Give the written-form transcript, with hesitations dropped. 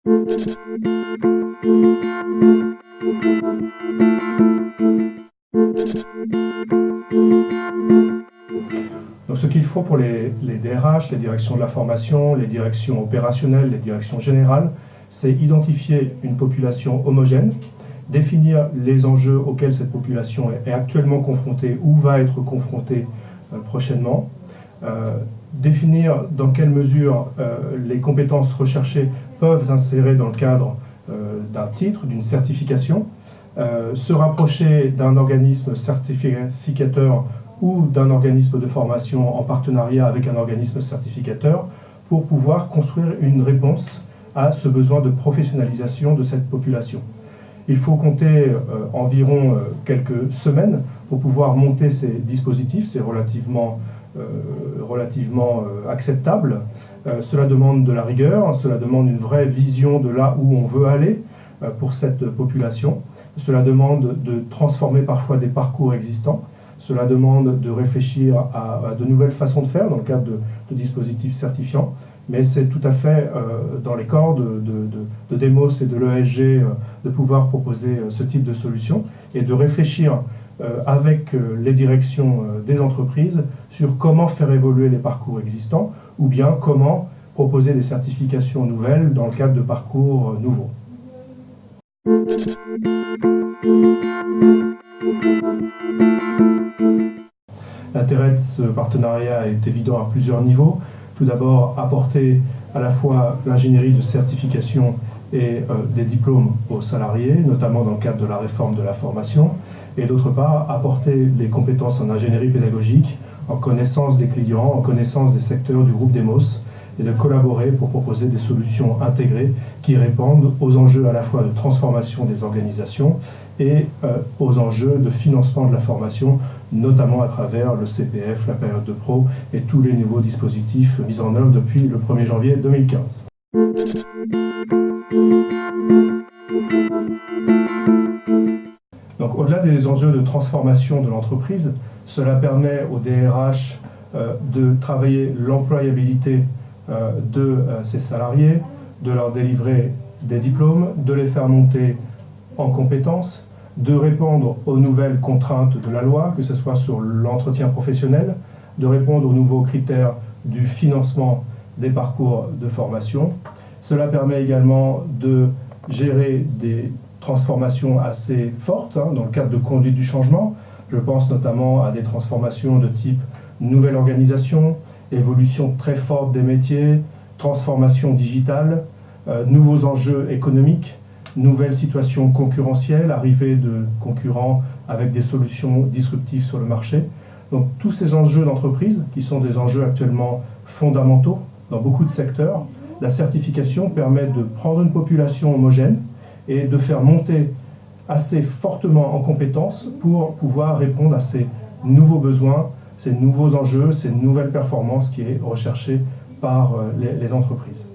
Donc, ce qu'il faut pour les DRH, les directions de la formation, les directions opérationnelles, les directions générales, c'est identifier une population homogène, définir les enjeux auxquels cette population est actuellement confrontée ou va être confrontée prochainement, définir dans quelle mesure les compétences recherchées peuvent s'insérer dans le cadre d'un titre, d'une certification, se rapprocher d'un organisme certificateur ou d'un organisme de formation en partenariat avec un organisme certificateur pour pouvoir construire une réponse à ce besoin de professionnalisation de cette population. Il faut compter environ quelques semaines pour pouvoir monter ces dispositifs, c'est relativement acceptable. Cela demande de la rigueur, cela demande une vraie vision de là où on veut aller pour cette population. Cela demande de transformer parfois des parcours existants. Cela demande de réfléchir à de nouvelles façons de faire dans le cadre de dispositifs certifiants. Mais c'est tout à fait dans les cordes de Demos et de l'ESG de pouvoir proposer ce type de solution et de réfléchir avec les directions des entreprises sur comment faire évoluer les parcours existants ou bien comment proposer des certifications nouvelles dans le cadre de parcours nouveaux. L'intérêt de ce partenariat est évident à plusieurs niveaux. Tout d'abord, apporter à la fois l'ingénierie de certification et des diplômes aux salariés, notamment dans le cadre de la réforme de la formation, et d'autre part, apporter les compétences en ingénierie pédagogique, en connaissance des clients, en connaissance des secteurs du groupe Demos, et de collaborer pour proposer des solutions intégrées qui répondent aux enjeux à la fois de transformation des organisations et aux enjeux de financement de la formation, notamment à travers le CPF, la période de pro et tous les nouveaux dispositifs mis en œuvre depuis le 1er janvier 2015. Donc, au-delà des enjeux de transformation de l'entreprise, cela permet aux DRH de travailler l'employabilité de ces salariés, de leur délivrer des diplômes, de les faire monter en compétences, de répondre aux nouvelles contraintes de la loi, que ce soit sur l'entretien professionnel, de répondre aux nouveaux critères du financement des parcours de formation. Cela permet également de gérer des transformations assez fortes dans le cadre de conduite du changement. Je pense notamment à des transformations de type nouvelle organisation, évolution très forte des métiers, transformation digitale, nouveaux enjeux économiques, nouvelles situations concurrentielles, arrivée de concurrents avec des solutions disruptives sur le marché. Donc tous ces enjeux d'entreprise, qui sont des enjeux actuellement fondamentaux dans beaucoup de secteurs, la certification permet de prendre une population homogène et de faire monter assez fortement en compétences pour pouvoir répondre à ces nouveaux besoins, ces nouveaux enjeux, ces nouvelles performances qui est recherchée par les entreprises.